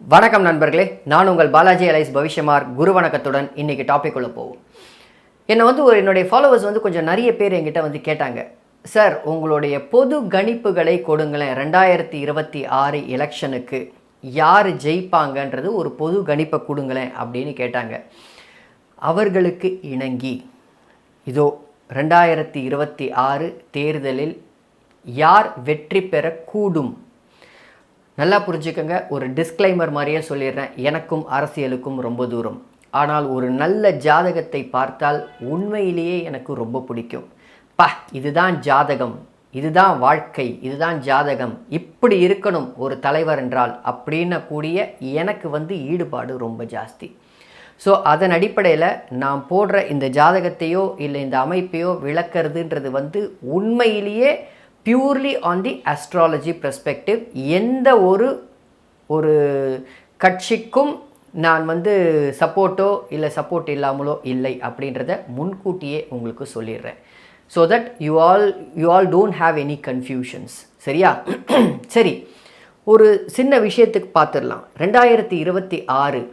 வணக்கம் நண்பர்களே, நான் உங்கள் பாலாஜி அலைஸ் பவிஷ்யமார். குரு வணக்கத்துடன் இன்றைக்கி டாபிக் உள்ள போவோம். என்னுடைய ஃபாலோவர்ஸ் கொஞ்சம் நிறைய பேர் என்கிட்ட கேட்டாங்க, சார் உங்களுடைய பொது கணிப்புகளை கொடுங்களேன், 2026 எலெக்ஷனுக்கு யார் ஜெயிப்பாங்கன்றது ஒரு பொது கணிப்பை கொடுங்களேன் அப்படின்னு கேட்டாங்க. அவர்களுக்கு இணங்கி இதோ 2026 தேர்தலில் யார் வெற்றி பெறக்கூடும். நல்லா புரிஞ்சுக்கோங்க, ஒரு டிஸ்க்ளைமர் மாதிரியே சொல்லிடுறேன், எனக்கும் அரசியலுக்கும் ரொம்ப தூரம். ஆனால் ஒரு நல்ல ஜாதகத்தை பார்த்தால் உண்மையிலேயே எனக்கு ரொம்ப பிடிக்கும். இதுதான் ஜாதகம், இதுதான் வாழ்க்கை, இதுதான் ஜாதகம், இப்படி இருக்கணும் ஒரு தலைவர் என்றால் அப்படின்னு கூடிய எனக்கு ஈடுபாடு ரொம்ப ஜாஸ்தி. ஸோ அதன் அடிப்படையில் நான் போடுற இந்த ஜாதகத்தையோ இல்லை இந்த அமைப்பையோ விளக்கிறதுன்றது உண்மையிலேயே purely on the astrology perspective. எந்த ஒரு கட்சிக்கும் நான் சப்போர்ட்டோ இல்லை சப்போர்ட் இல்லாமலோ இல்லை அப்படின்றத முன்கூட்டியே உங்களுக்கு சொல்லிடுறேன். So that you all don't have any confusions. சரியா? சரி, ஒரு சின்ன விஷயத்துக்கு பார்த்துடலாம். 2026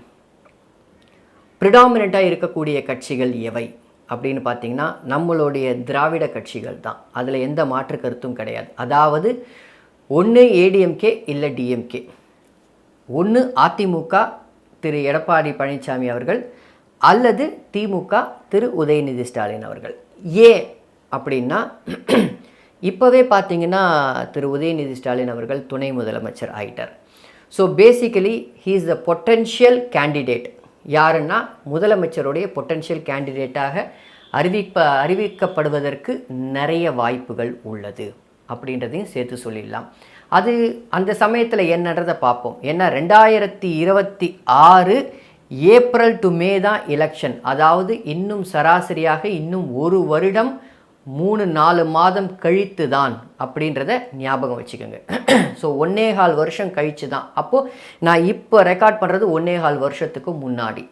ப்ரிடாமினண்ட்டாக இருக்கக்கூடிய கட்சிகள் எவை அப்படின்னு பார்த்தீங்கன்னா நம்மளுடைய திராவிட கட்சிகள் தான். அதில் எந்த மாற்று கருத்தும் கிடையாது. அதாவது ஒன்று ஏடிஎம்கே இல்லை டிஎம்கே, ஒன்று அதிமுக திரு எடப்பாடி பழனிசாமி அவர்கள், அல்லது திமுக திரு உதயநிதி ஸ்டாலின் அவர்கள். ஏன் அப்படின்னா இப்போவே பார்த்தீங்கன்னா திரு உதயநிதி ஸ்டாலின் அவர்கள் துணை முதலமைச்சர் ஆகிட்டார். So basically he is the potential candidate. யாருன்னா முதலமைச்சருடைய பொட்டென்ஷியல் கேண்டிடேட்டாக அறிவிக்கப்படுவதற்கு நிறைய வாய்ப்புகள் உள்ளது அப்படின்றதையும் சேர்த்து சொல்லிடலாம். அது அந்த சமயத்தில் என்னன்றதை பார்ப்போம். ஏன்னா 2026 ஏப்ரல் டு மே தான் எலெக்ஷன். அதாவது இன்னும் சராசரியாக இன்னும் ஒரு வருடம் 3-4 மாதம் கழித்து தான் அப்படின்றத ஞாபகம் வச்சுக்கோங்க. ஸோ 1.25 வருஷம் கழித்து தான். அப்போது நான் இப்போ ரெக்கார்ட் பண்ணுறது 1.25 வருஷத்துக்கு முன்னாடி.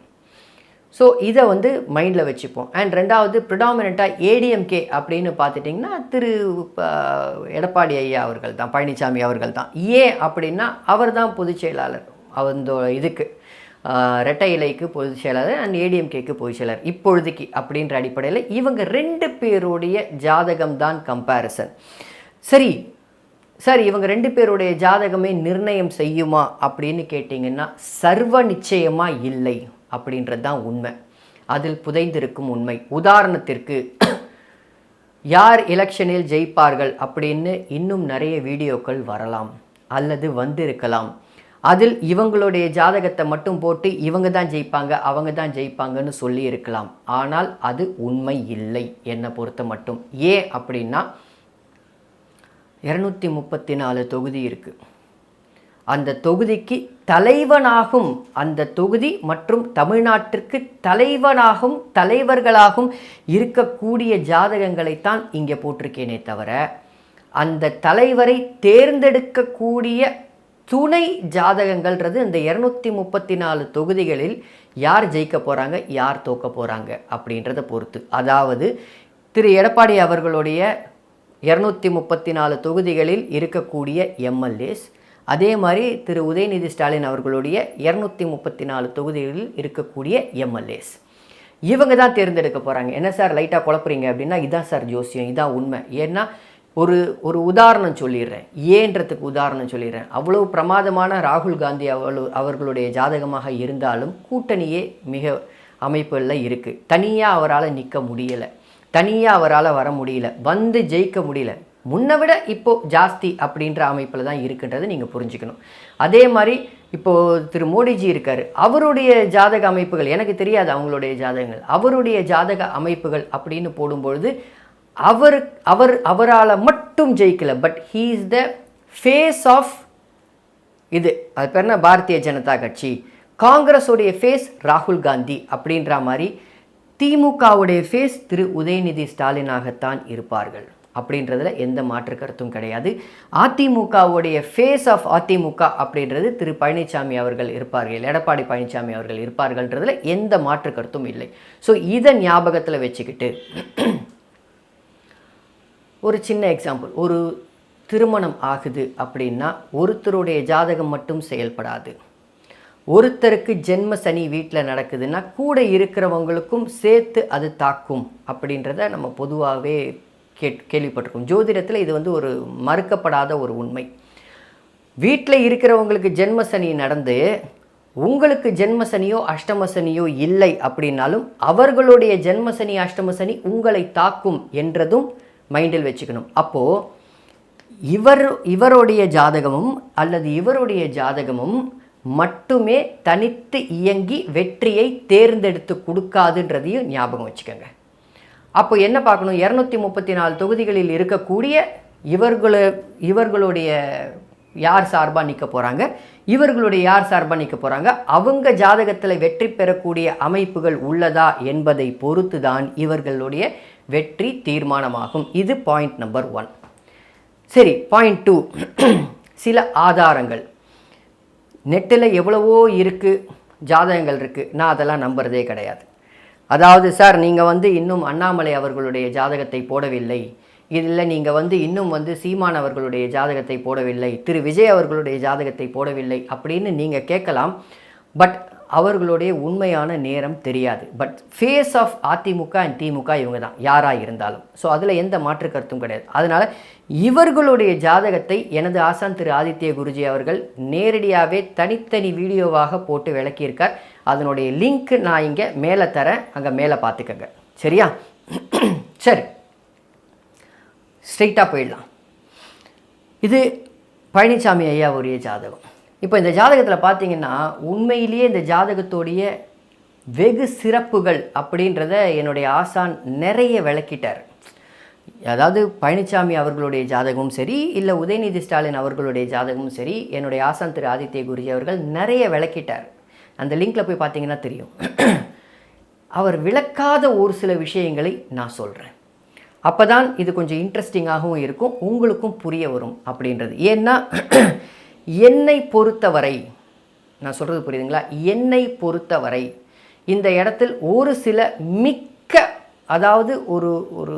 ஸோ இதை மைண்டில் வச்சுப்போம். அண்ட் ரெண்டாவது ப்ரிடாமினண்ட்டாக ஏடிஎம்கே அப்படின்னு பார்த்துட்டிங்கன்னா திரு எடப்பாடி ஐயா அவர்கள் தான், பழனிசாமி அவர்கள் தான். ஏன் அப்படின்னா அவர் தான் பொதுச் செயலாளர். இதுக்கு ரெட்டை இலைக்கு பொதுச் செயலாளர் அண்ட் ஏடிஎம்கேக்கு பொதுச் செயலாளர் இப்பொழுதைக்கு அப்படின்ற அடிப்படையில் இவங்க 2 பேருடைய ஜாதகம் தான் கம்பேரிசன். சரி சார், இவங்க 2 பேருடைய ஜாதகமே நிர்ணயம் செய்யுமா அப்படின்னு கேட்டிங்கன்னா சர்வ நிச்சயமாக இல்லை அப்படின்றது தான் உண்மை. அதில் புதைந்திருக்கும் உண்மை. உதாரணத்திற்கு யார் எலெக்ஷனில் ஜெயிப்பார்கள் அப்படின்னு இன்னும் நிறைய வீடியோக்கள் வரலாம் அல்லது வந்திருக்கலாம். அதில் இவங்களுடைய ஜாதகத்தை மட்டும் போட்டு இவங்க தான் ஜெயிப்பாங்க அவங்க தான் ஜெயிப்பாங்கன்னு சொல்லி இருக்கலாம். ஆனால் அது உண்மை இல்லை என்னை பொறுத்த மட்டும். ஏன் அப்படின்னா 234 தொகுதி இருக்குது. அந்த தொகுதிக்கு தலைவனாகும், அந்த தொகுதி மற்றும் தமிழ்நாட்டிற்கு தலைவர்களாகும் இருக்கக்கூடிய ஜாதகங்களைத்தான் இங்கே போட்டிருக்கேனே தவிர அந்த தலைவரை தேர்ந்தெடுக்கக்கூடிய துணை ஜாதகங்கள்ன்றது இந்த 234 தொகுதிகளில் யார் ஜெயிக்க போகிறாங்க யார் தோக்க போகிறாங்க அப்படின்றத பொறுத்து. அதாவது திரு எடப்பாடி அவர்களுடைய 234 தொகுதிகளில் இருக்கக்கூடிய எம்எல்ஏஸ், அதே மாதிரி திரு உதயநிதி ஸ்டாலின் அவர்களுடைய 234 தொகுதிகளில் இருக்கக்கூடிய எம்எல்ஏஸ், இவங்க தான் தேர்ந்தெடுக்க போகிறாங்க. என்ன சார் லைட்டாக குழப்புறீங்க அப்படின்னா இதான் சார் ஜோசியம், இதான் உண்மை. ஏன்னா ஒரு உதாரணம் சொல்லிடுறேன், ஏன்றதுக்கு உதாரணம் சொல்லிடுறேன். அவ்வளோ பிரமாதமான ராகுல் காந்தி அவர்களுடைய ஜாதகமாக இருந்தாலும் கூட்டணியே மிக அமைப்புகளில் இருக்குது. தனியாக அவரால் நிற்க முடியலை, தனியாக அவரால் வர முடியல, ஜெயிக்க முடியல. முன்னை விட இப்போது ஜாஸ்தி அப்படின்ற அமைப்பில் தான் இருக்குன்றதை நீங்கள் புரிஞ்சுக்கணும். அதே மாதிரி இப்போது திரு மோடிஜி இருக்கார், அவருடைய ஜாதக அமைப்புகள் எனக்கு தெரியாது, அவங்களுடைய ஜாதகங்கள், அவருடைய ஜாதக அமைப்புகள் அப்படின்னு போடும்பொழுது அவரால் மட்டும் ஜெயிக்கலை. But he is the face of இது, அது பேர் என்ன, பாரதிய ஜனதா கட்சி. காங்கிரஸுடைய ஃபேஸ் ராகுல் காந்தி அப்படின்ற மாதிரி திமுகவுடைய ஃபேஸ் திரு உதயநிதி ஸ்டாலினாகத்தான் இருப்பார்கள் அப்படின்றதுல எந்த மாற்று கருத்தும் கிடையாது. அதிமுகவுடைய ஃபேஸ் ஆஃப் அதிமுக அப்படின்றது திரு பழனிசாமி அவர்கள் இருப்பார்கள், எடப்பாடி பழனிசாமி அவர்கள் இருப்பார்கள்ன்றதுல எந்த மாற்று கருத்தும் இல்லை. ஸோ இதை ஞாபகத்தில் வச்சுக்கிட்டு ஒரு சின்ன எக்ஸாம்பிள், ஒரு திருமணம் ஆகுது அப்படின்னா ஒருத்தருடைய ஜாதகம் மட்டும் செயல்படாது. ஒருத்தருக்கு ஜென்ம சனி வீட்டில் நடக்குதுன்னா கூட இருக்கிறவங்களுக்கும் சேர்த்து அது தாக்கும் அப்படின்றத நம்ம பொதுவாகவே கேள்விப்பட்டிருக்கோம். ஜோதிடத்தில் இது வந்து ஒரு மறுக்கப்படாத ஒரு உண்மை. வீட்டில் இருக்கிறவங்களுக்கு ஜென்ம சனி நடந்து உங்களுக்கு ஜென்ம சனியோ அஷ்டம சனியோ இல்லை அப்படின்னாலும் அவர்களுடைய ஜென்ம சனி அஷ்டம சனி உங்களை தாக்கும் என்றதும் மைண்டில் வச்சுக்கணும். அப்போது இவருடைய ஜாதகமும் அல்லது இவருடைய ஜாதகமும் மட்டுமே தனித்து இயங்கி வெற்றியை தேர்ந்தெடுத்து கொடுக்காதுன்றதையும் ஞாபகம் வச்சுக்கோங்க. அப்போ என்ன பார்க்கணும், 234 தொகுதிகளில் இருக்கக்கூடிய இவர்களுடைய யார் சார்பாக நிற்க போகிறாங்க, இவர்களுடைய யார் சார்பாக நிற்க போகிறாங்க, அவங்க ஜாதகத்தில் வெற்றி பெறக்கூடிய அமைப்புகள் உள்ளதா என்பதை பொறுத்து தான் இவர்களுடைய வெற்றி தீர்மானமாகும். இது பாயிண்ட் நம்பர் 1. சரி, பாயிண்ட் 2, சில ஆதாரங்கள். நெட்டில் எவ்வளவோ இருக்குது, ஜாதகங்கள் இருக்குது, நான் அதெல்லாம் நம்புறதே கிடையாது. அதாவது சார் நீங்கள் வந்து இன்னும் அண்ணாமலை அவர்களுடைய ஜாதகத்தை போடவில்லை, இதில் நீங்கள் வந்து இன்னும் வந்து சீமான் அவர்களுடைய ஜாதகத்தை போடவில்லை, திரு விஜய் அவர்களுடைய ஜாதகத்தை போடவில்லை அப்படின்னு நீங்கள் கேட்கலாம். பட் அவர்களுடைய உண்மையான நேரம் தெரியாது. But face of AIADMK and DMK இவங்க தான் யாராக இருந்தாலும். ஸோ அதில் எந்த மாற்று கருத்தும் கிடையாது. அதனால் இவர்களுடைய ஜாதகத்தை எனது ஆசான் திரு ஆதித்ய குருஜி அவர்கள் நேரடியாகவே தனித்தனி வீடியோவாக போட்டு விளக்கியிருக்கார். அதனுடைய லிங்க் நான் இங்கே மேலே தரேன், அங்கே மேலே பார்த்துக்கங்க. சரியா? சரி, ஸ்ட்ரெயிட்டாக போயிடலாம். இது பழனிசாமி ஐயாவுடைய ஜாதகம். இப்போ இந்த ஜாதகத்தில் பார்த்தீங்கன்னா உண்மையிலேயே இந்த ஜாதகத்தோடைய வெகு சிறப்புகள் அப்படின்றத என்னுடைய ஆசான் நிறைய விளக்கிட்டார். அதாவது பழனிசாமி அவர்களுடைய ஜாதகமும் சரி, இல்லை உதயநிதி ஸ்டாலின் அவர்களுடைய ஜாதகமும் சரி, என்னுடைய ஆசான் திரு ஆதித்ய குருஜி அவர்கள் நிறைய விளக்கிட்டார். அந்த லிங்கில் போய் பார்த்தீங்கன்னா தெரியும். அவர் விளக்காத ஒரு சில விஷயங்களை நான் சொல்கிறேன். அப்போ தான் இது கொஞ்சம் இன்ட்ரெஸ்டிங்காகவும் இருக்கும், உங்களுக்கும் புரிய வரும் அப்படின்றது. ஏன்னா என்னை பொறுத்தவரை, நான் சொல்கிறது புரியுதுங்களா, என்னை பொறுத்தவரை இந்த இடத்தில் ஒரு சில மிக்க, அதாவது ஒரு ஒரு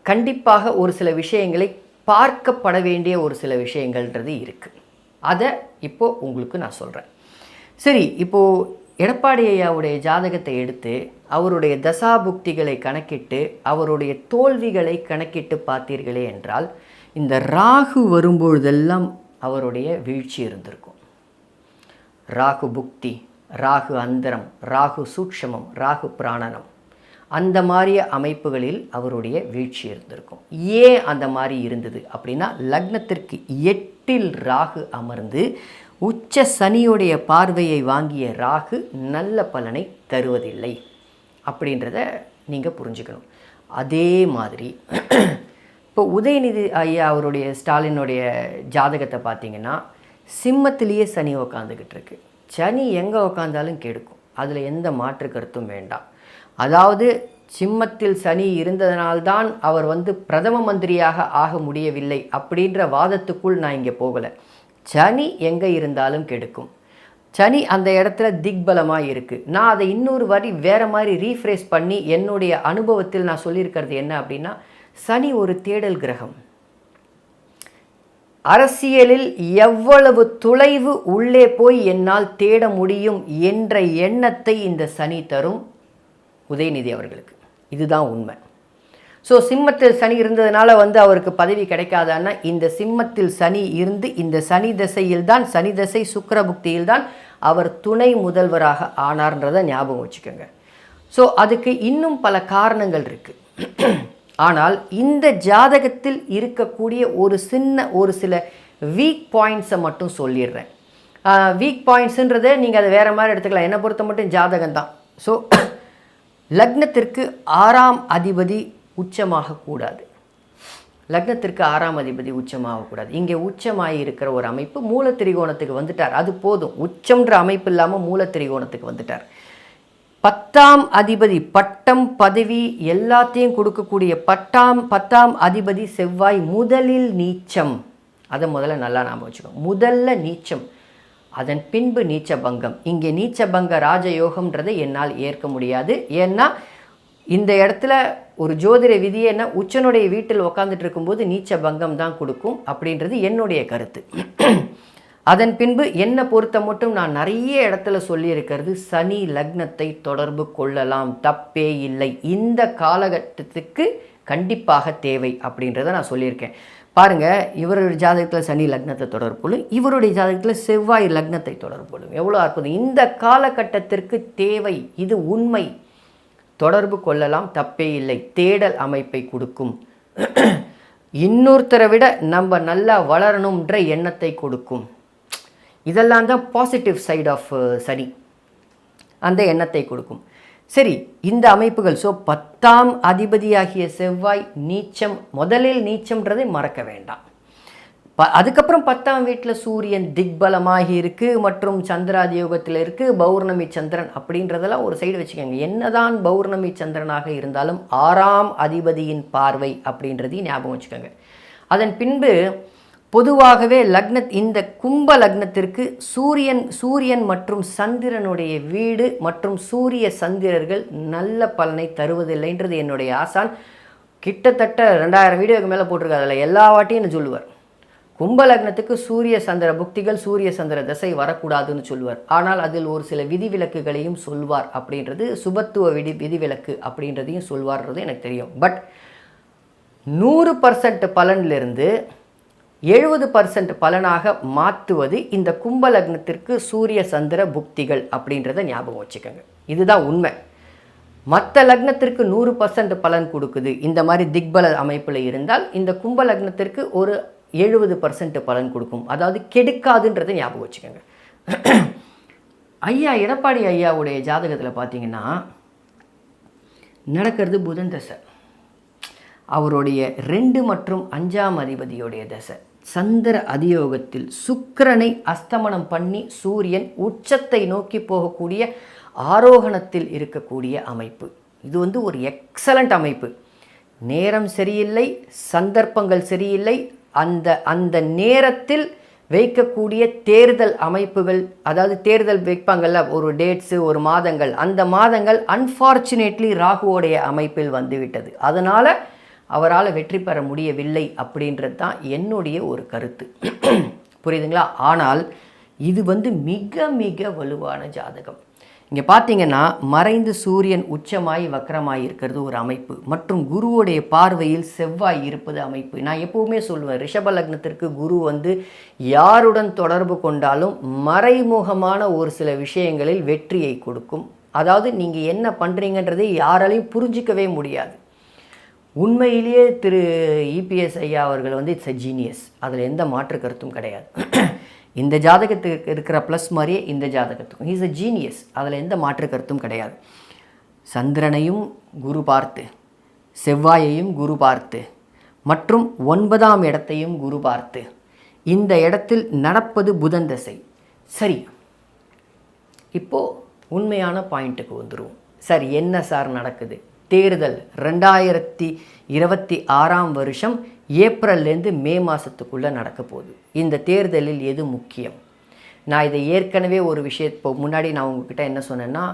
கண்டிப்பாக ஒரு சில விஷயங்களை பார்க்கப்பட வேண்டிய ஒரு சில விஷயங்கள்ன்றது இருக்குது. அதை இப்போது உங்களுக்கு நான் சொல்கிறேன். சரி, இப்போது எடப்பாடி ஐயாவுடைய ஜாதகத்தை எடுத்து அவருடைய தசாபுக்திகளை கணக்கிட்டு அவருடைய தோல்விகளை கணக்கிட்டு பார்த்தீர்களே என்றால், இந்த ராகு வரும்பொழுதெல்லாம் அவருடைய வீழ்ச்சி இருந்திருக்கும். ராகு புக்தி, ராகு அந்தரம், ராகு சூக்ஷமம், ராகு பிராணனம், அந்த மாதிரிய அமைப்புகளில் அவருடைய வீழ்ச்சி இருந்திருக்கும். ஏன் அந்த மாதிரி இருந்தது அப்படின்னா, லக்னத்திற்கு 8இல் ராகு அமர்ந்து உச்ச சனியுடைய பார்வையை வாங்கிய ராகு நல்ல பலனை தருவதில்லை அப்படின்றத நீங்கள் புரிஞ்சுக்கணும். அதே மாதிரி இப்போ உதயநிதி ஐயா அவருடைய ஸ்டாலினுடைய ஜாதகத்தை பார்த்தீங்கன்னா சிம்மத்திலேயே சனி உக்காந்துக்கிட்டு இருக்கு. சனி எங்கே உக்காந்தாலும் கெடுக்கும், அதில் எந்த மாற்று கருத்தும் வேண்டாம். அதாவது சிம்மத்தில் சனி இருந்ததனால்தான் அவர் வந்து பிரதம மந்திரியாக ஆக முடியவில்லை அப்படின்ற வாதத்துக்குள் நான் இங்கே போகலை. சனி எங்கே இருந்தாலும் கெடுக்கும். சனி அந்த இடத்துல திக்பலமாக இருக்குது. நான் அதை இன்னொரு வாரி வேறு மாதிரி ரீஃப்ரேஸ் பண்ணி என்னுடைய அனுபவத்தில் நான் சொல்லியிருக்கிறது என்ன அப்படின்னா, சனி ஒரு தேடல் கிரகம். அரசியலில் எவ்வளவு தொலைவு உள்ளே போய் என்னால் தேட முடியும் என்ற எண்ணத்தை இந்த சனி தரும் உதயநிதி அவர்களுக்கு. இதுதான் உண்மை. ஸோ சிம்மத்தில் சனி இருந்ததுனால வந்து அவருக்கு பதவி கிடைக்காதான்னா, இந்த சிம்மத்தில் சனி இருந்து இந்த சனி தசையில்தான், சனி தசை சுக்கிர புக்தியில்தான் அவர் துணை முதல்வராக ஆனார்ன்றதை ஞாபகம் வச்சுக்கோங்க. ஸோ அதுக்கு இன்னும் பல காரணங்கள் இருக்குது. ஆனால் இந்த ஜாதகத்தில் இருக்கக்கூடிய ஒரு சில வீக் பாயிண்ட்ஸை மட்டும் சொல்லிடுறேன். வீக் பாயிண்ட்ஸுன்றதை நீங்கள் அதை வேறு மாதிரி எடுத்துக்கலாம். என்னை பொறுத்த மட்டும் ஜாதகம் தான். ஸோ லக்னத்திற்கு 6ஆம் அதிபதி உச்சமாகக்கூடாது. லக்னத்திற்கு 6ஆம் அதிபதி உச்சமாகக்கூடாது. இங்கே உச்சமாகி இருக்கிற ஒரு அமைப்பு மூல திரிகோணத்துக்கு வந்துட்டார், அது போதும். உச்சம்ன்ற அமைப்பு இல்லாமல் மூல திரிகோணத்துக்கு வந்துட்டார். 10ஆம் அதிபதி பட்டம் பதவி எல்லாத்தையும் கொடுக்கக்கூடிய 10ஆம் அதிபதி செவ்வாய் முதலில் நீச்சம். அதை முதல்ல நல்லா ஞாபகம் வச்சுக்கோங்க. முதல்ல நீச்சம், அதன் பின்பு நீச்ச பங்கம். இங்கே நீச்ச பங்க ராஜயோகம்ன்றதை என்னால் ஏற்க முடியாது. ஏன்னா இந்த இடத்துல ஒரு ஜோதிட விதியை என்ன, உச்சனுடைய வீட்டில் உட்காந்துட்டு இருக்கும்போது நீச்ச பங்கம் தான் கொடுக்கும் அப்படின்றது என்னுடைய கருத்து. அதன் பின்பு என்னை பொறுத்த மட்டும் நான் நிறைய இடத்துல சொல்லியிருக்கிறது, சனி லக்னத்தை தொடர்பு கொள்ளலாம், தப்பே இல்லை, இந்த காலகட்டத்துக்கு கண்டிப்பாக தேவை அப்படின்றத நான் சொல்லியிருக்கேன். பாருங்கள், இவருடைய ஜாதகத்தில் சனி லக்னத்தை தொடர்பு கொள்ளும், இவருடைய ஜாதகத்தில் செவ்வாய் லக்னத்தை தொடர்பு கொள்ளும். எவ்வளோ அற்புதம்! இந்த காலகட்டத்திற்கு தேவை, இது உண்மை. தொடர்பு கொள்ளலாம், தப்பே இல்லை. தேடல் அமைப்பை கொடுக்கும். இன்னொருத்தரை விட நம்ம நல்லா வளரணுன்ற எண்ணத்தை கொடுக்கும். இதெல்லாம் தான் பாசிட்டிவ் சைட் ஆஃப் சனி, அந்த எண்ணத்தை கொடுக்கும். சரி, இந்த அமைப்புகள். ஸோ 10ஆம் அதிபதியாகிய செவ்வாய் நீச்சம், முதலில் நீச்சம்ன்றதை மறக்க வேண்டாம். அதுக்கப்புறம் 10ஆம் வீட்டில் சூரியன் திக்பலமாகி இருக்குது மற்றும் சந்திராதியோகத்தில் இருக்குது, பௌர்ணமி சந்திரன் அப்படின்றதெல்லாம் ஒரு சைடு வச்சுக்கோங்க. என்னதான் பௌர்ணமி சந்திரனாக இருந்தாலும் 6ஆம் அதிபதியின் பார்வை அப்படின்றதையும் ஞாபகம் வச்சுக்கோங்க. அதன் பின்பு பொதுவாகவே இந்த கும்ப லக்னத்திற்கு சூரியன் மற்றும் சந்திரனுடைய வீடு மற்றும் சூரிய சந்திரர்கள் நல்ல பலனை தருவதில்லைன்றது என்னுடைய ஆசான். கிட்டத்தட்ட 2000 வீடியோக்கு மேலே போட்டிருக்காரு. அதில் எல்லா வாட்டியும் என்ன சொல்லுவார், கும்ப லக்னத்துக்கு சூரிய சந்திர புக்திகள், சூரிய சந்திர தசை வரக்கூடாதுன்னு சொல்லுவார். ஆனால் அதில் ஒரு சில விதிவிலக்குகளையும் சொல்வார். அப்படின்றது சுபத்துவ விதிவிலக்கு அப்படின்றதையும் சொல்வார்ன்றது எனக்கு தெரியும். பட் 100% பலனிலிருந்து 70% பலனாக மாற்றுவது இந்த கும்ப லக்னத்திற்கு சூரிய சந்திர புக்திகள் அப்படின்றத ஞாபகம் வச்சுக்கோங்க. இதுதான் உண்மை. மற்ற லக்னத்திற்கு 100% பலன் கொடுக்குது இந்த மாதிரி திக்பல அமைப்பில் இருந்தால், இந்த கும்ப லக்னத்திற்கு ஒரு 70% பலன் கொடுக்கும். அதாவது கெடுக்காதுன்றதை ஞாபகம் வச்சுக்கோங்க. ஐயா எடப்பாடி ஐயாவுடைய ஜாதகத்தில் பார்த்தீங்கன்னா நடக்கிறது புதன் தசை. அவருடைய 2 மற்றும் 5ஆம் அதிபதியுடைய தசை. சந்திர அதியோகத்தில் சுக்கிரனை அஸ்தமனம் பண்ணி சூரியன் உச்சத்தை நோக்கி போகக்கூடிய ஆரோகணத்தில் இருக்கக்கூடிய அமைப்பு. இது ஒரு எக்ஸலண்ட் அமைப்பு. நேரம் சரியில்லை, சந்தர்ப்பங்கள் சரியில்லை. அந்த நேரத்தில் வைக்கக்கூடிய தேர்தல் அமைப்புகள், அதாவது தேர்தல் வைப்பாங்கள்ல ஒரு டேட்ஸு, ஒரு மாதங்கள், அந்த மாதங்கள் அன்ஃபார்ச்சுனேட்லி ராகுவோடைய அமைப்பில் வந்துவிட்டது. அதனால் அவரால் வெற்றி பெற முடியவில்லை அப்படின்றது தான் என்னுடைய ஒரு கருத்து. புரியுதுங்களா? ஆனால் இது மிக மிக வலுவான ஜாதகம். இங்கே பார்த்தீங்கன்னா மறைந்து சூரியன் உச்சமாய் வக்கரமாய் இருக்கிறது ஒரு அமைப்பு மற்றும் குருவுடைய பார்வையில் செவ்வாய் இருப்பது அமைப்பு. நான் எப்போவுமே சொல்லுவேன், ரிஷப லக்னத்திற்கு குரு யாருடன் தொடர்பு கொண்டாலும் மறைமுகமான ஒரு சில விஷயங்களில் வெற்றியை கொடுக்கும். அதாவது நீங்கள் என்ன பண்ணுறீங்கன்றதை யாராலையும் புரிஞ்சிக்கவே முடியாது. உண்மையிலேயே திரு இபிஎஸ் ஐயா அவர்கள் இட்ஸ் எ ஜீனியஸ். அதில் எந்த மாற்று கருத்தும் கிடையாது. இந்த ஜாதகத்துக்கு இருக்கிற ப்ளஸ் மாதிரியே இந்த ஜாதகத்துக்கும் இஸ் எ ஜீனியஸ். அதில் எந்த மாற்று கருத்தும் கிடையாது. சந்திரனையும் குரு பார்த்து, செவ்வாயையும் குரு பார்த்து மற்றும் 9ஆம் இடத்தையும் குரு பார்த்து இந்த இடத்தில் நடப்பது புதன் தசை. சரி, இப்போது உண்மையான பாயிண்ட்டுக்கு வந்துடுவோம். சார் என்ன சார் நடக்குது? தேர்தல் 2026ஆம் வருஷம் ஏப்ரல்லேருந்து மே மாதத்துக்குள்ளே நடக்க போகுது. இந்த தேர்தலில் எது முக்கியம்? நான் இதை ஏற்கனவே ஒரு இப்போ முன்னாடி நான் உங்ககிட்ட என்ன சொன்னேன்னா,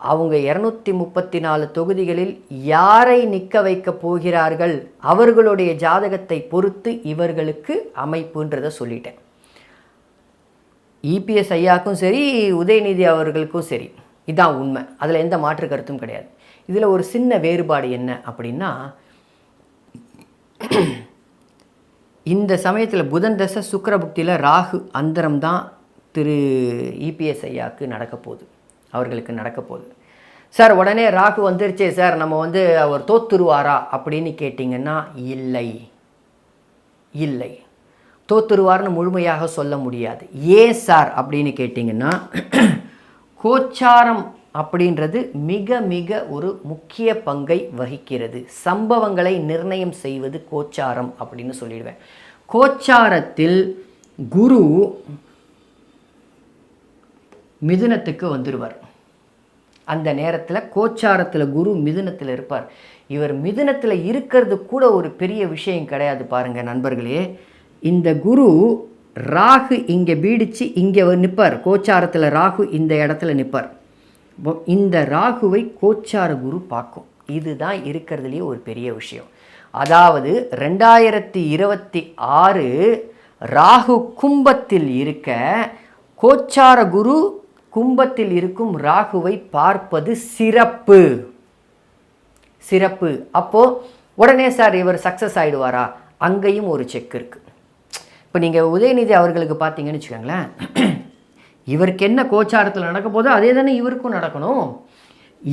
அவங்க 234 தொகுதிகளில் யாரை நிற்க வைக்க போகிறார்கள் அவர்களுடைய ஜாதகத்தை பொறுத்து இவர்களுக்கு அமைப்புன்றதை சொல்லிட்டேன். இபிஎஸ் ஐயாவுக்கும் சரி, உதயநிதி அவர்களுக்கும் சரி, இதுதான் உண்மை. அதில் எந்த மாற்று கருத்தும் கிடையாது. இதில் ஒரு சின்ன வேறுபாடு என்ன அப்படின்னா, இந்த சமயத்தில் புதன் தசை சுக்கிர புக்தியில் ராகு அந்தரம் தான் திரு இபிஎஸ் ஐயாவுக்கு நடக்க போகுது, அவர்களுக்கு நடக்க போகுது. சார் உடனே ராகு வந்துருச்சே சார், நம்ம அவர் தோத்துருவாரா அப்படின்னு கேட்டிங்கன்னா இல்லை, தோத்துருவார்னு முழுமையாக சொல்ல முடியாது. ஏன் சார் அப்படின்னு கேட்டிங்கன்னா, கோச்சாரம் அப்படின்றது மிக மிக ஒரு முக்கிய பங்கை வகிக்கிறது. சம்பவங்களை நிர்ணயம் செய்வது கோச்சாரம் அப்படின்னு சொல்லிடுவேன். கோச்சாரத்தில் குரு மிதுனத்துக்கு வந்துடுவார். அந்த நேரத்தில் கோச்சாரத்தில் குரு மிதுனத்தில் இருப்பார். இவர் மிதுனத்தில் இருக்கிறது கூட ஒரு பெரிய விஷயம் கிடையாது. பாருங்கள் நண்பர்களே, இந்த குரு ராகு இங்கே பீடிச்சு இங்கே நிற்பார். கோச்சாரத்தில் ராகு இந்த இடத்துல நிற்பார். இந்த ராகுவை கோச்சார குரு பார்க்கும். இதுதான் இருக்கிறதுலேயே ஒரு பெரிய விஷயம். அதாவது 2026 ராகு கும்பத்தில் இருக்க கோச்சார குரு கும்பத்தில் இருக்கும் ராகுவை பார்ப்பது சிறப்பு. சிறப்பு. அப்போது உடனே சார் இவர் சக்ஸஸ் ஆகிடுவாரா? அங்கேயும் ஒரு செக் இருக்குது. இப்போ நீங்கள் உதயநிதி அவர்களுக்கு பார்த்தீங்கன்னு வச்சுக்கோங்களேன், இவருக்கு என்ன கோச்சாரத்தில் நடக்க போதோ அதே தானே இவருக்கும் நடக்கணும்.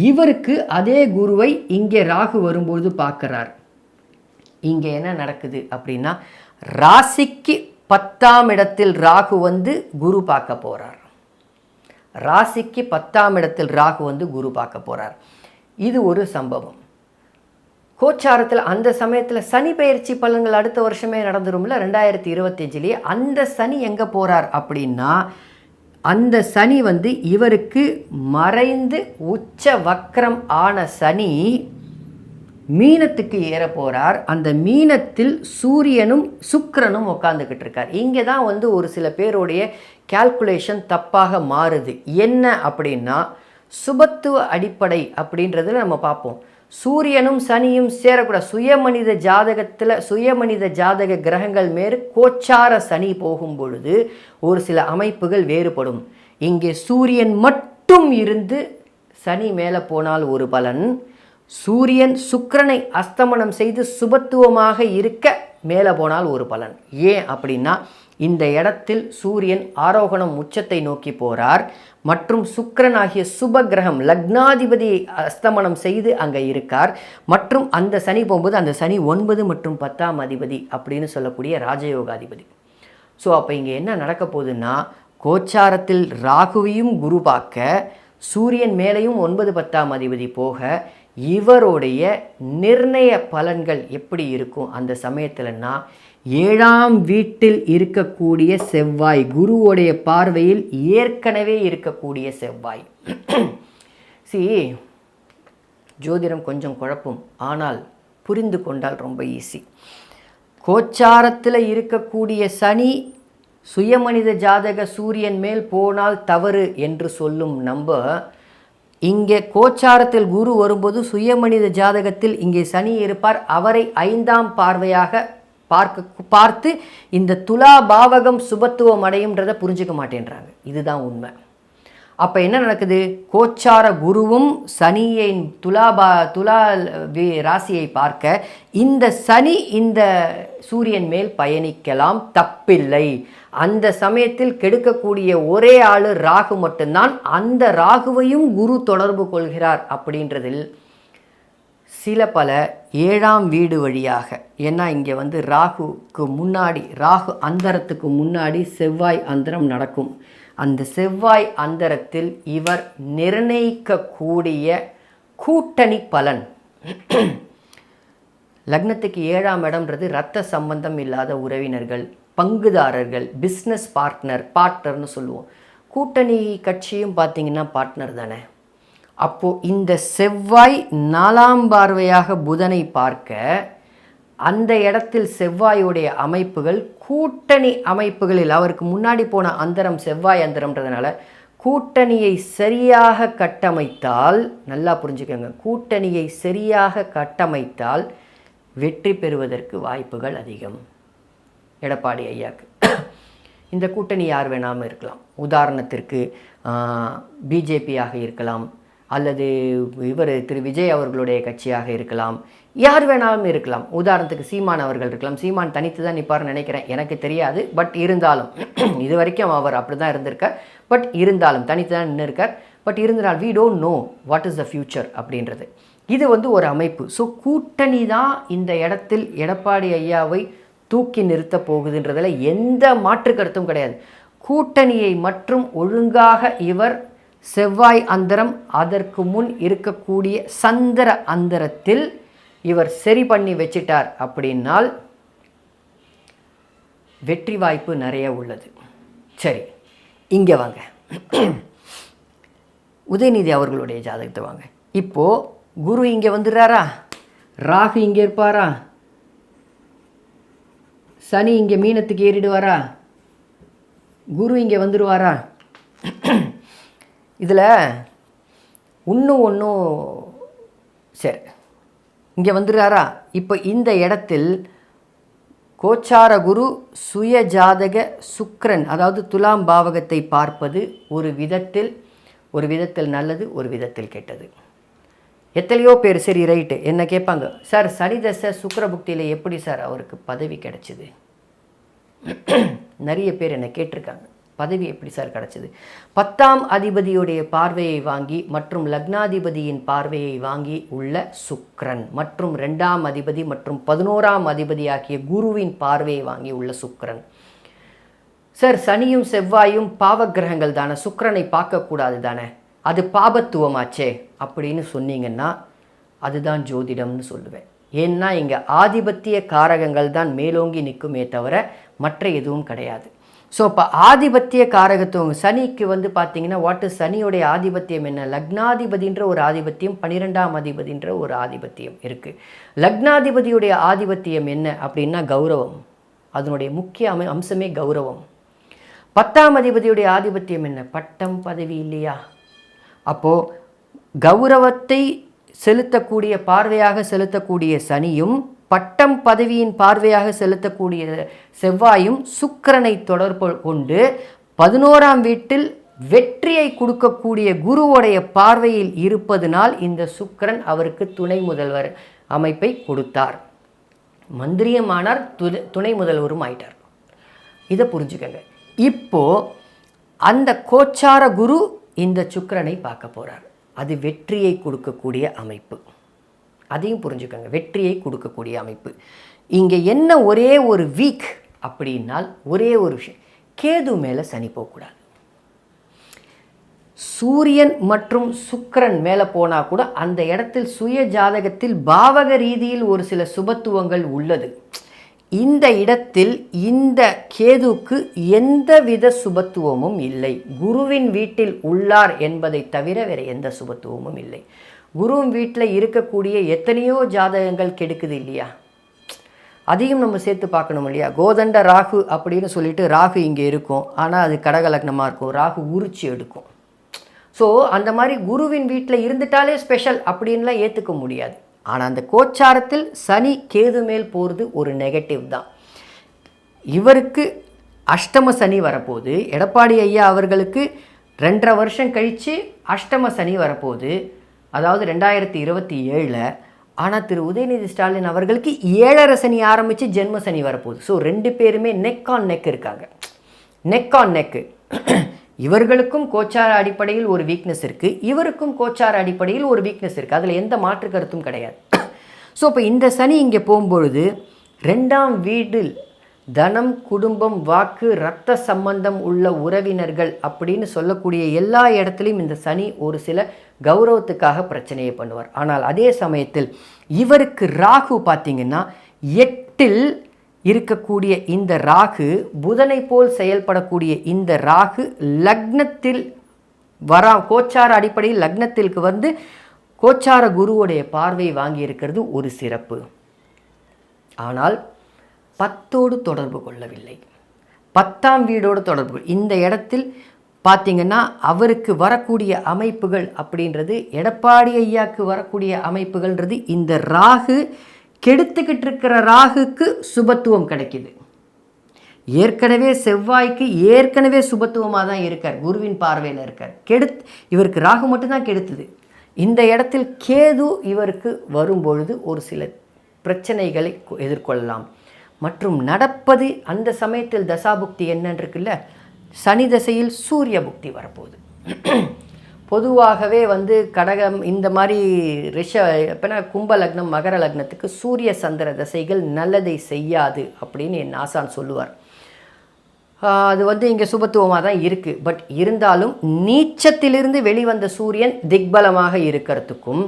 இவருக்கு அதே குருவை இங்கே ராகு வரும்பொழுது பார்க்குறார். இங்கே என்ன நடக்குது அப்படின்னா, ராசிக்கு 10ஆம் இடத்தில் ராகு வந்து குரு பார்க்க போகிறார். ராசிக்கு 10ஆம் இடத்தில் ராகு வந்து குரு பார்க்க போகிறார். இது ஒரு சம்பவம். கோச்சாரத்தில் அந்த சமயத்தில் சனி பெயர்ச்சி பலன்கள் அடுத்த வருஷமே நடந்துரும்ல, 2025லேயே. அந்த சனி எங்கே போகிறார் அப்படின்னா, அந்த சனி வந்து இவருக்கு மறைந்து உச்ச வக்ரம் ஆன சனி மீனத்துக்கு ஏற போகிறார். அந்த மீனத்தில் சூரியனும் சுக்கிரனும் உட்காந்துக்கிட்டு இருக்கார். இங்கே தான் வந்து ஒரு சில பேருடைய கால்குலேஷன் தப்பாக மாறுது. என்ன அப்படின்னா, சுபத்துவ அடிப்படை அப்படின்றதில் நம்ம பார்ப்போம். சூரியனும் சனியும் சேரக்கூடாது. சுயமனித ஜாதக கிரகங்கள் மேல் கோச்சார சனி போகும் பொழுது ஒரு சில அமைப்புகள் வேறுபடும். இங்கே சூரியன் மட்டும் இருந்து சனி மேலே போனால் ஒரு பலன், சூரியன் சுக்கிரனை அஸ்தமனம் செய்து சுபத்துவமாக இருக்க மேலே போனால் ஒரு பலன். ஏன் அப்படின்னா, இந்த இடத்தில் சூரியன் ஆரோகணம் உச்சத்தை நோக்கி போகிறார் மற்றும் சுக்கிரன் ஆகிய சுப கிரகம் லக்னாதிபதி அஸ்தமனம் செய்து அங்கே இருக்கார். மற்றும் அந்த சனி போகும்போது அந்த சனி 9 மற்றும் 10ஆம் அதிபதி அப்படின்னு சொல்லக்கூடிய ராஜயோகாதிபதி. ஸோ அப்போ இங்கே என்ன நடக்க போகுதுன்னா, கோச்சாரத்தில் ராகுவையும் குரு பார்க்க, சூரியன் மேலேயும் 9 10ஆம் அதிபதி போக, இவருடைய நிர்ணய பலன்கள் எப்படி இருக்கும் அந்த சமயத்தில்னா, 7ஆம் வீட்டில் இருக்கக்கூடிய செவ்வாய், குருவோடைய பார்வையில் ஏற்கனவே இருக்கக்கூடிய செவ்வாய். ஜோதிடம் கொஞ்சம் குழப்பம், ஆனால் புரிந்து கொண்டால் ரொம்ப ஈஸி. கோச்சாரத்தில் இருக்கக்கூடிய சனி சுயமனித ஜாதக சூரியன் மேல் போனால் தவறு என்று சொல்லும் நம்ம, இங்கே கோச்சாரத்தில் குரு வரும்போது சுயமனித ஜாதகத்தில் இங்கே சனி இருப்பார். அவரை 5ஆம் பார்வையாக பார்த்து இந்த துலா பாவகம் சுபத்துவம் அடையும்ன்றதை புரிஞ்சுக்க மாட்டேன்றாங்க. இதுதான் உண்மை. அப்போ என்ன நடக்குது? கோச்சார குருவும் சனியை துலா ராசியை பார்க்க, இந்த சனி இந்த சூரியன் மேல் பயணிக்கலாம், தப்பில்லை. அந்த சமயத்தில் கெடுக்கக்கூடிய ஒரே ஆள் ராகு மட்டும்தான். அந்த ராகுவையும் குரு தொடர்பு கொள்கிறார் அப்படின்றதில் சில பல 7ஆம் வீடு வழியாக, ஏன்னா இங்கே வந்து ராகுக்கு முன்னாடி, ராகு அந்தரத்துக்கு முன்னாடி செவ்வாய் அந்தரம் நடக்கும். அந்த செவ்வாய் அந்தரத்தில் இவர் நிர்ணயிக்கக்கூடிய கூட்டணி பலன், லக்னத்துக்கு 7ஆம் இடம்ன்றது இரத்த சம்பந்தம் இல்லாத உறவினர்கள், பங்குதாரர்கள், பிஸ்னஸ் பார்ட்னர்னு சொல்லுவோம். கூட்டணி கட்சியும் பார்த்திங்கன்னா பார்ட்னர் தானே. அப்போது இந்த செவ்வாய் 4ஆம் பார்வையாக புதனை பார்க்க, அந்த இடத்தில் செவ்வாயுடைய அமைப்புகள் கூட்டணி அமைப்புகளில், அவருக்கு முன்னாடி போன அந்தரம் செவ்வாய் அந்தரம்ன்றதுனால கூட்டணியை சரியாக கட்டமைத்தால், நல்லா புரிஞ்சுக்கோங்க, கூட்டணியை சரியாக கட்டமைத்தால் வெற்றி பெறுவதற்கு வாய்ப்புகள் அதிகம். எடப்பாடி ஐயாக்கு இந்த கூட்டணி யார் வேணாமல் இருக்கலாம். உதாரணத்திற்கு பிஜேபியாக இருக்கலாம், அல்லது இவர் திரு விஜய் அவர்களுடைய கட்சியாக இருக்கலாம், யார் வேணாலும் இருக்கலாம். உதாரணத்துக்கு சீமான் அவர்கள் இருக்கலாம். சீமான் தனித்து தான் நிற்பார்னு நினைக்கிறேன், எனக்கு தெரியாது. பட் இருந்தாலும் இது வரைக்கும் அவர் அப்படி தான் இருந்திருக்கார். பட் இருந்தாலும் தனித்து தான் நின்று இருக்கார். பட் இருந்தால் we don't know what is the future அப்படின்றது. இது வந்து ஒரு அமைப்பு. ஸோ கூட்டணி தான் இந்த இடத்தில் எடப்பாடி ஐயாவை தூக்கி நிறுத்த போகுதுன்றதில் எந்த மாற்று கருத்தும் கிடையாது. கூட்டணியை மற்றும் ஒழுங்காக இவர் செவ்வாய் அந்தரம், அதற்கு முன் இருக்கக்கூடிய சந்திர அந்தரத்தில் இவர் சரி பண்ணி வச்சிட்டார் அப்படின்னால் வெற்றி வாய்ப்பு நிறைய உள்ளது. சரி, இங்கே வாங்க, உதயநிதி அவர்களுடைய ஜாதகத்தை வாங்க. இப்போது குரு இங்கே வந்துடுறாரா, ராகு இங்கே இருப்பாரா, சனி இங்கே மீனத்துக்கு ஏறிடுவாரா, குரு இங்கே வந்துடுவாரா? இதில் ஒன்றும் சரி, இங்கே வந்துடுறாரா? இப்போ இந்த இடத்தில் கோச்சார குரு சுய ஜாதக சுக்கிரன், அதாவது துலாம் பாவகத்தை பார்ப்பது ஒரு விதத்தில் நல்லது, ஒரு விதத்தில் கெட்டது. எத்தனையோ பேர் சரி ரைட்டு என்ன கேட்பாங்க, சார் சனி தசை சுக்கிர புக்தியில் எப்படி சார் அவருக்கு பதவி கிடைச்சிது? நிறைய பேர் என்னை கேட்டிருக்காங்க, பதவி எப்படி சார் கிடச்சிது? 10ஆம் அதிபதியுடைய பார்வையை வாங்கி மற்றும் லக்னாதிபதியின் பார்வையை வாங்கி உள்ள சுக்கிரன் மற்றும் 2ஆம் அதிபதி மற்றும் 11ஆம் அதிபதி ஆகிய குருவின் பார்வையை வாங்கி உள்ள சுக்கிரன். சார் சனியும் செவ்வாயும் பாவ கிரகங்கள் தானே, சுக்கிரனை பார்க்கக்கூடாது தானே, அது பாபத்துவமாச்சே அப்படின்னு சொன்னீங்கன்னா அதுதான் ஜோதிடம்னு சொல்லுவேன். ஏன்னா இங்கே ஆதிபத்திய காரகங்கள் தான் மேலோங்கி நிற்குமே தவிர மற்ற எதுவும் கிடையாது. ஸோ இப்போ ஆதிபத்திய காரகத்துவம் சனிக்கு வந்து பார்த்தீங்கன்னா சனியோடைய ஆதிபத்தியம் என்ன? லக்னாதிபதின்ற ஒரு ஆதிபத்தியம், 12ஆம் அதிபதின்ற ஒரு ஆதிபத்தியம் இருக்குது. லக்னாதிபதியுடைய ஆதிபத்தியம் என்ன அப்படின்னா கௌரவம், அதனுடைய முக்கிய அம்சமே கௌரவம். 10ஆம் அதிபதியுடைய ஆதிபத்தியம் என்ன? பட்டம் பதவி இல்லையா? அப்போது கௌரவத்தை செலுத்தக்கூடிய பார்வையாக செலுத்தக்கூடிய சனியும் பட்டம் பதவியின் பார்வையாக செலுத்தக்கூடிய செவ்வாயும் சுக்கிரனை தொடர்பு கொண்டு 11ஆம் வீட்டில் வெற்றியை கொடுக்கக்கூடிய குருவுடைய பார்வையில் இருப்பதனால் இந்த சுக்கிரன் அவருக்கு துணை முதல்வர் அமைப்பை கொடுத்தார். மந்திரியமானார், துணை முதல்வரும் ஆயிட்டார். இதை புரிஞ்சுக்கங்க. இப்போ அந்த கோச்சார குரு இந்த சுக்கிரனை பார்க்க போகிறார். அது வெற்றியை கொடுக்கக்கூடிய அமைப்பு, அதையும் புரிஞ்சுக்கோங்க, வெற்றியை கொடுக்கக்கூடிய அமைப்பு. இங்கே என்ன ஒரே ஒரு வீக் அப்படின்னால் ஒரே ஒரு விஷயம், கேது மேலே சனி போகக்கூடாது. சூரியன் மற்றும் சுக்கிரன் மேலே போனால் கூட அந்த இடத்தில் சுய ஜாதகத்தில் பாவக ரீதியில் ஒரு சில சுபத்துவங்கள் உள்ளது. இந்த இடத்தில் இந்த கேதுக்கு எந்தவித சுபத்துவமும் இல்லை. குருவின் வீட்டில் உள்ளார் என்பதை தவிர வேறு எந்த சுபத்துவமும் இல்லை. குருவின் வீட்டில் இருக்கக்கூடிய எத்தனையோ ஜாதகங்கள் கெடுக்குது இல்லையா, அதையும் நம்ம சேர்த்து பார்க்கணும் இல்லையா. கோதண்ட ராகு அப்படின்னு சொல்லிட்டு ராகு இங்கே இருக்கும், ஆனால் அது கடகலக்னமாக இருக்கும், ராகு உரிச்சி எடுக்கும். ஸோ அந்த மாதிரி குருவின் வீட்டில் இருந்துட்டாலே ஸ்பெஷல் அப்படின்லாம் ஏற்றுக்க முடியாது. ஆனால் அந்த கோச்சாரத்தில் சனி கேது மேல் போகிறது ஒரு நெகட்டிவ் தான். இவருக்கு அஷ்டம சனி வரப்போகுது. எடப்பாடி ஐயா அவர்களுக்கு 2.5 வருஷம் கழித்து அஷ்டம சனி வரப்போகுது, அதாவது 2027. ஆனால் திரு உதயநிதி ஸ்டாலின் அவர்களுக்கு 7.5 சனி ஆரம்பித்து ஜென்ம சனி வரப்போகுது. ஸோ 2 பேருமே நெக் ஆன் நெக் இருக்காங்க, நெக் ஆன் நெக்கு. இவர்களுக்கும் கோச்சார அடிப்படையில் ஒரு வீக்னஸ் இருக்குது, இவருக்கும் கோச்சார அடிப்படையில் ஒரு வீக்னஸ் இருக்குது, அதில் எந்த மாற்று கருத்தும் கிடையாது. ஸோ இப்போ இந்த சனி இங்கே போகும்பொழுது 2ஆம் வீட்டில் தனம், குடும்பம், வாக்கு, இரத்த சம்பந்தம் உள்ள உறவினர்கள் அப்படின்னு சொல்லக்கூடிய எல்லா இடத்துலையும் இந்த சனி ஒரு சில கௌரவத்துக்காக பிரச்சனையை பண்ணுவார். ஆனால் அதே சமயத்தில் இவருக்கு ராகு பார்த்திங்கன்னா 8இல் இருக்கக்கூடிய இந்த ராகு, புதனை போல் செயல்படக்கூடிய இந்த ராகு லக்னத்தில் கோச்சார அடிப்படையில் லக்னத்திற்கு வந்து கோச்சார குருவுடைய பார்வை வாங்கி இருக்கிறது ஒரு சிறப்பு. ஆனால் 10ஓடு தொடர்பு கொள்ளவில்லை, 10ஆம் வீடோடு தொடர்பு. இந்த இடத்தில் பார்த்திங்கன்னா அவருக்கு வரக்கூடிய அமைப்புகள் அப்படின்றது, எடப்பாடி ஐயாவுக்கு வரக்கூடிய அமைப்புகள்ன்றது இந்த ராகு கெடுத்துக்கிட்டு இருக்கிற ராகுக்கு சுபத்துவம் கிடைக்கிது. ஏற்கனவே செவ்வாய்க்கு ஏற்கனவே சுபத்துவமாக தான் இருக்கார், குருவின் பார்வையில் இருக்கார். இவருக்கு ராகு மட்டும்தான் கெடுத்துது. இந்த இடத்தில் கேது இவருக்கு வரும்பொழுது ஒரு சில பிரச்சனைகளை எதிர்கொள்ளலாம். மற்றும் நடப்பது அந்த சமயத்தில் தசாபுக்தி என்னன்னு இருக்குல்ல, சனி தசையில் சூரிய புக்தி வரப்போகுது. பொதுவாகவே வந்து கடகம் இந்த மாதிரி எப்போனா கும்ப லக்னம், மகர லக்னத்துக்கு சூரிய சந்திர தசைகள் நல்லதை செய்யாது அப்படின்னு என் ஆசான் சொல்லுவார். அது வந்து இங்கே சுபத்துவமாக தான் இருக்குது. பட் இருந்தாலும் நீச்சத்திலிருந்து வெளிவந்த சூரியன் திக்பலமாக இருக்கிறதுக்கும்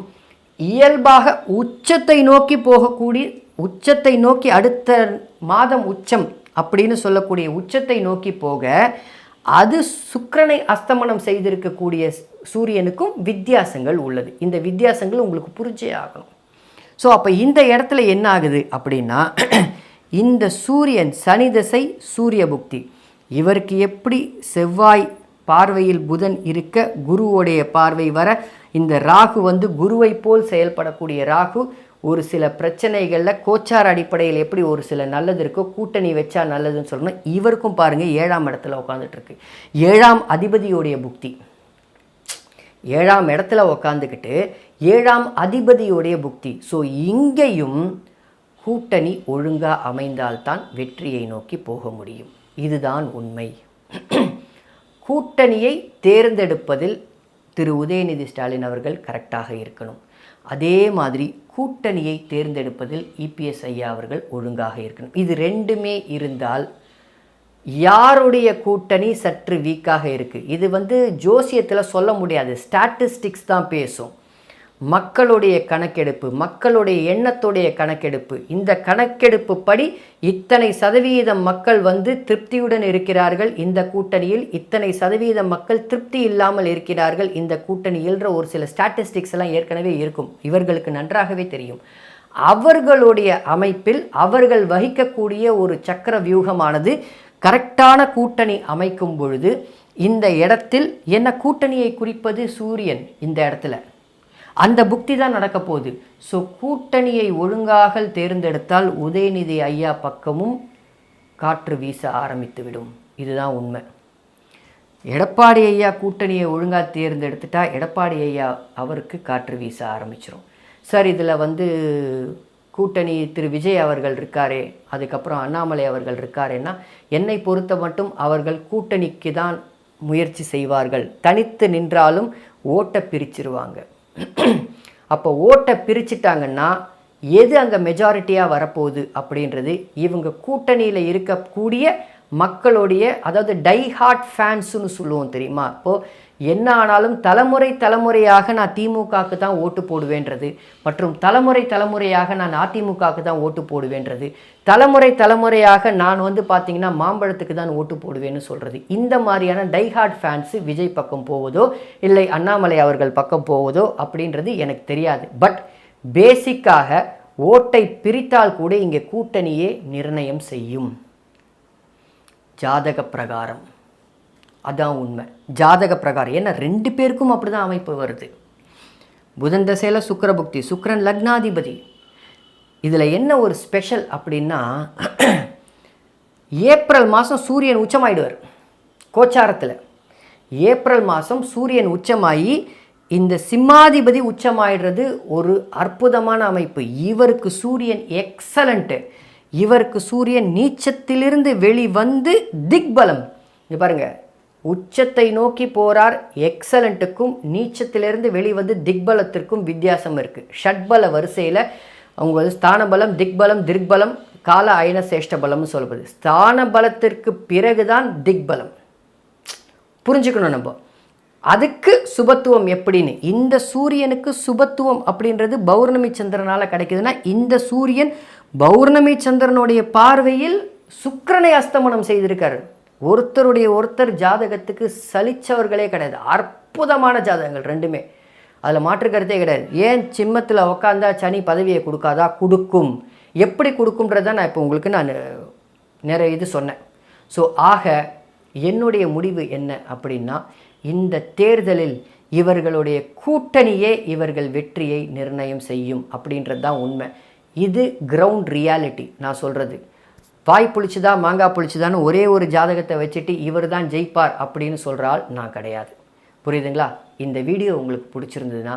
இயல்பாக உச்சத்தை நோக்கி போகக்கூடிய, உச்சத்தை நோக்கி அடுத்த மாதம் உச்சம் அப்படின்னு சொல்லக்கூடிய உச்சத்தை நோக்கி போக அது சுக்கிரனை அஸ்தமனம் செய்திருக்கக்கூடிய சூரியனுக்கும் வித்தியாசங்கள் உள்ளது. இந்த வித்தியாசங்கள் உங்களுக்கு புரிஞ்சே ஆகணும். ஸோ அப்போ இந்த இடத்துல என்ன ஆகுது அப்படின்னா, இந்த சூரியன் சனி தசை சூரிய புக்தி, இவருக்கு எப்படி செவ்வாய் பார்வையில் புதன் இருக்க குருவோடைய பார்வை வர, இந்த ராகு வந்து குருவை போல் செயல்படக்கூடிய ராகு ஒரு சில பிரச்சனைகளில் கோச்சார் அடிப்படையில் எப்படி ஒரு சில நல்லது இருக்கோ கூட்டணி வச்சா நல்லதுன்னு சொல்லணும். இவருக்கும் பாருங்கள் 7ஆம் இடத்துல உட்காந்துட்ருக்கு. 7ஆம் அதிபதியோடைய புக்தி, 7ஆம் இடத்துல உக்காந்துக்கிட்டு 7ஆம் அதிபதியோடைய புக்தி. ஸோ இங்கேயும் கூட்டணி ஒழுங்காக அமைந்தால்தான் வெற்றியை நோக்கி போக முடியும். இதுதான் உண்மை. கூட்டணியை தேர்ந்தெடுப்பதில் திரு உதயநிதி ஸ்டாலின் அவர்கள் கரெக்டாக இருக்கணும். அதே மாதிரி கூட்டணியை தேர்ந்தெடுப்பதில் இபிஎஸ் ஐயா அவர்கள் ஒழுங்காக இருக்கணும். இது ரெண்டுமே இருந்தால் யாருடைய கூட்டணி சற்று வீக்காக இருக்குது, இது ஜோசியத்தில் சொல்ல முடியாது, ஸ்டாட்டிஸ்டிக்ஸ் தான் பேசும். மக்களுடைய கணக்கெடுப்பு, மக்களுடைய எண்ணத்துடைய கணக்கெடுப்பு, இந்த கணக்கெடுப்பு படி இத்தனை சதவீதம் மக்கள் திருப்தியுடன் இருக்கிறார்கள் இந்த கூட்டணியில், இத்தனை சதவீதம் மக்கள் திருப்தி இல்லாமல் இருக்கிறார்கள் இந்த கூட்டணியில்ன்ற ஒரு சில ஸ்டாட்டிஸ்டிக்ஸ் எல்லாம் ஏற்கனவே இருக்கும், இவர்களுக்கு நன்றாகவே தெரியும். அவர்களுடைய அமைப்பில் அவர்கள் வகிக்கக்கூடிய ஒரு சக்கர வியூகமானது கரெக்டான கூட்டணி அமைக்கும் பொழுது இந்த இடத்தில் என்ன கூட்டணியை குறிப்பது சூரியன், இந்த இடத்துல அந்த புக்தி தான் நடக்க போகுது. ஸோ கூட்டணியை ஒழுங்காக தேர்ந்தெடுத்தால் உதயநிதி ஐயா பக்கமும் காற்று வீச ஆரம்பித்துவிடும். இதுதான் உண்மை. எடப்பாடி ஐயா கூட்டணியை ஒழுங்காக தேர்ந்தெடுத்துட்டா எடப்பாடி ஐயா அவருக்கு காற்று வீச ஆரம்பிச்சிடும். சார் இதில் கூட்டணி திரு விஜய் அவர்கள் இருக்காரே, அதுக்கப்புறம் அண்ணாமலை அவர்கள் இருக்காரேன்னா என்னை பொறுத்த மட்டும் அவர்கள் கூட்டணிக்கு தான் முயற்சி செய்வார்கள். தனித்து நின்றாலும் ஓட்டை பிரிச்சிருவாங்க. அப்போ ஓட்டை பிரிச்சுட்டாங்கன்னா எது அங்கே மெஜாரிட்டியாக வரப்போகுது அப்படின்றது இவங்க கூட்டணியில் இருக்கக்கூடிய மக்களுடைய, அதாவது டைஹார்ட் ஃபேன்ஸுன்னு சொல்லுவோம் தெரியுமா. அப்போது என்ன ஆனாலும் தலைமுறையாக நான் திமுகவுக்கு தான் ஓட்டு போடுவேன்றது, மற்றும் தலைமுறையாக நான் அதிமுகவுக்கு தான் ஓட்டு போடுவேன்றது, தலைமுறையாக நான் பார்த்திங்கன்னா மாம்பழத்துக்கு தான் ஓட்டு போடுவேன்னு சொல்கிறது. இந்த மாதிரியான டைஹார்ட் ஃபேன்ஸு விஜய் பக்கம் போவதோ இல்லை அண்ணாமலை அவர்கள் பக்கம் போவதோ அப்படின்றது எனக்கு தெரியாது. பட் பேசிக்காக ஓட்டை பிரித்தால் கூட இங்கே கூட்டணியே நிர்ணயம் செய்யும். ஜாதக பிரகாரம் அதான் உண்மை. ஜாதக பிரகாரம் ஏன்னா 2 பேருக்கும் அப்படி தான் அமைப்பு வருது. புதன் தசையில் சுக்கிர புக்தி, சுக்கிரன் லக்னாதிபதி. இதில் என்ன ஒரு ஸ்பெஷல் அப்படின்னா ஏப்ரல் மாதம் சூரியன் உச்சமாயிடுவார் கோச்சாரத்தில். ஏப்ரல் மாதம் சூரியன் உச்சமாகி இந்த சிம்மாதிபதி உச்சமாயிடுறது ஒரு அற்புதமான அமைப்பு. இவருக்கு சூரியன் எக்ஸலண்ட்டு. இவருக்கு சூரியன் நீச்சத்திலிருந்து வெளிவந்து திக்பலம். இங்கே பாருங்கள், உச்சத்தை நோக்கி போகிறார். எக்ஸலண்ட்டுக்கும் நீச்சத்திலிருந்து வெளிவந்து திக்பலத்திற்கும் வித்தியாசம் இருக்குது. ஷட்பல வரிசையில் அவங்க ஸ்தானபலம், திக்பலம், திக்பலம், கால அயன சேஷ்ட பலம்னு சொல்வது. ஸ்தான பலத்திற்கு பிறகுதான் திக்பலம். புரிஞ்சுக்கணும் நம்ம. அதுக்கு சுபத்துவம் எப்படின்னு, இந்த சூரியனுக்கு சுபத்துவம் அப்படின்றது பௌர்ணமி சந்திரனால் கிடைக்குதுன்னா இந்த சூரியன் பௌர்ணமி சந்திரனுடைய பார்வையில் சுக்கிரனை அஸ்தமனம் செய்திருக்காரு. ஒருத்தர் ஜாதகத்துக்கு சலிச்சவர்களே கிடையாது. அற்புதமான ஜாதகங்கள் ரெண்டுமே, அதில் மாற்றுக்கருத்தே கிடையாது. ஏன் சிம்மத்தில் உக்காந்தா சனி பதவியை கொடுக்காதா? கொடுக்கும். எப்படி கொடுக்கும்ன்றதான் நான் இப்போ உங்களுக்கு நிறைய இது சொன்னேன். ஸோ ஆக என்னுடைய முடிவு என்ன அப்படின்னா, இந்த தேர்தலில் இவர்களுடைய கூட்டணியே இவர்கள் வெற்றியை நிர்ணயம் செய்யும் அப்படின்றது தான் உண்மை. இது கிரவுண்ட் ரியாலிட்டி நான் சொல்கிறது. வாய் புளிச்சுதா மாங்காய் புளிச்சுதான்னு ஒரே ஒரு ஜாதகத்தை வச்சுட்டு இவர் தான் ஜெயிப்பார் அப்படின்னு சொல்கிறால் நான் கிடையாது. புரியுதுங்களா? இந்த வீடியோ உங்களுக்கு பிடிச்சிருந்ததுன்னா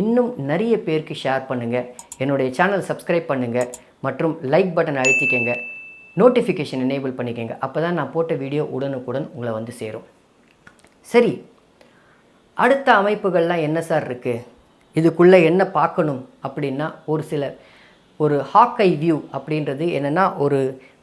இன்னும் நிறைய பேருக்கு ஷேர் பண்ணுங்கள், என்னுடைய சேனல் சப்ஸ்கிரைப் பண்ணுங்கள், மற்றும் லைக் பட்டன் அழுத்திக்கங்க, நோட்டிஃபிகேஷன் எனேபிள் பண்ணிக்கங்க. அப்போ தான் நான் போட்ட வீடியோ உடனுக்குடன் உங்களை சேரும். சரி, அடுத்த அமைப்புகள்லாம் என்ன சார் இருக்குது, இதுக்குள்ளே என்ன பார்க்கணும் அப்படின்னா, ஒரு ஹாக்கை வியூ அப்படின்றது என்னென்னா, ஒரு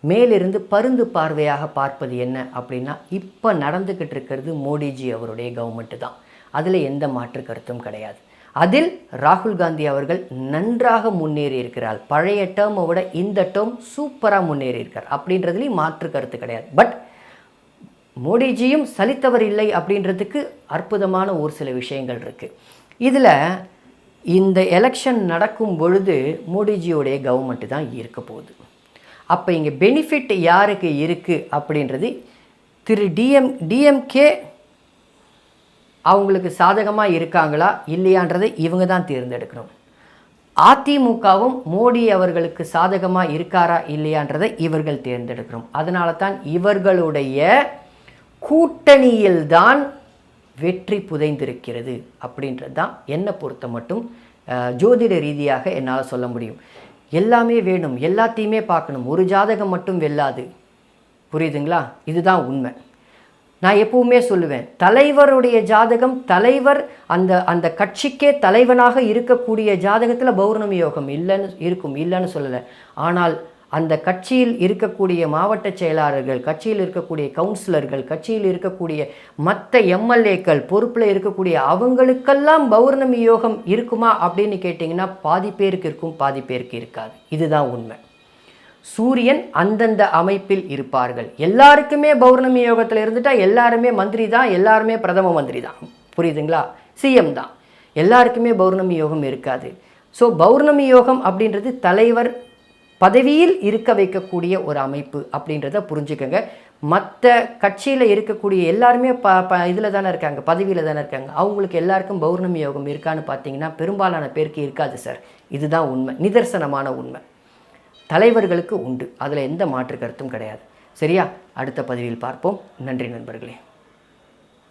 மேலிருந்து பருந்து பார்வையாக பார்ப்பது என்ன அப்படின்னா, இப்போ நடந்துக்கிட்டு இருக்கிறது மோடிஜி அவருடைய கவர்மெண்ட்டு தான். அதில் எந்த மாற்று கருத்தும் கிடையாது. அதில் ராகுல் காந்தி அவர்கள் நன்றாக முன்னேறி இருக்கிறார். பழைய டேர்மை விட இந்த டேர்ம் சூப்பராக முன்னேறி இருக்கார் அப்படின்றதுலேயும் மாற்று கருத்து கிடையாது. பட் மோடிஜியும் சலித்தவர் இல்லை அப்படின்றதுக்கு அற்புதமான ஒரு சில விஷயங்கள் இருக்குது. இதில் இந்த எலெக்ஷன் நடக்கும் பொழுது மோடிஜியோடைய கவர்மெண்ட்டு தான் இருக்க போகுது. அப்போ இங்கே பெனிஃபிட் யாருக்கு இருக்குது அப்படின்றது திரு டிஎம்கே அவங்களுக்கு சாதகமாக இருக்காங்களா இல்லையான்றதை இவங்க தான் தேர்ந்தெடுக்கணும். அதிமுகவும் மோடி அவர்களுக்கு சாதகமாக இருக்காரா இல்லையான்றதை இவர்கள் தேர்ந்தெடுக்கிறோம். அதனால தான் இவர்களுடைய கூட்டணியில்தான் வெற்றி புதைந்திருக்கிறது அப்படின்றது தான் என்னை பொறுத்த மட்டும் ஜோதிட ரீதியாக என்னால் சொல்ல முடியும். எல்லாமே வேணும், எல்லாத்தையுமே பார்க்கணும், ஒரு ஜாதகம் மட்டும் வெல்லாது. புரியுதுங்களா? இதுதான் உண்மை. நான் எப்பவுமே சொல்லுவேன், தலைவருடைய ஜாதகம், தலைவர் அந்த அந்த கட்சிக்கே தலைவனாக இருக்கக்கூடிய ஜாதகத்தில் பௌர்ணமி யோகம் இல்லைன்னு சொல்லலை. ஆனால் அந்த கட்சியில் இருக்கக்கூடிய மாவட்ட செயலாளர்கள், கட்சியில் இருக்கக்கூடிய கவுன்சிலர்கள், கட்சியில் இருக்கக்கூடிய மற்ற எம்எல்ஏக்கள், பொறுப்பில் இருக்கக்கூடிய அவங்களுக்கெல்லாம் பௌர்ணமி யோகம் இருக்குமா அப்படின்னு கேட்டிங்கன்னா பாதி பேருக்கு இருக்கும், பாதி பேருக்கு இருக்காது. இதுதான் உண்மை. சூரியன் அந்தந்த அமைப்பில் இருப்பார்கள். எல்லாருக்குமே பௌர்ணமி யோகத்தில் இருந்துட்டால் எல்லாருமே மந்திரி தான், எல்லாருமே பிரதம மந்திரி தான். புரியுதுங்களா? சிஎம் தான். எல்லாருக்குமே பௌர்ணமி யோகம் இருக்காது. ஸோ பௌர்ணமி யோகம் அப்படின்றது தலைவர் பதவியில் இருக்க வைக்கக்கூடிய ஒரு அமைப்பு அப்படின்றத புரிஞ்சுக்கோங்க. மற்ற கட்சியில் இருக்கக்கூடிய எல்லாருமே இதில் தானே இருக்காங்க, பதவியில் தானே இருக்காங்க. அவங்களுக்கு எல்லாருக்கும் பௌர்ணமி யோகம் இருக்கான்னு பார்த்தீங்கன்னா பெரும்பாலான பேருக்கு இருக்காது சார். இதுதான் உண்மை, நிதர்சனமான உண்மை. தலைவர்களுக்கு உண்டு, அதில் எந்த மாற்று கருத்தும் கிடையாது. சரியா? அடுத்த பதிவில் பார்ப்போம். நன்றி நண்பர்களே.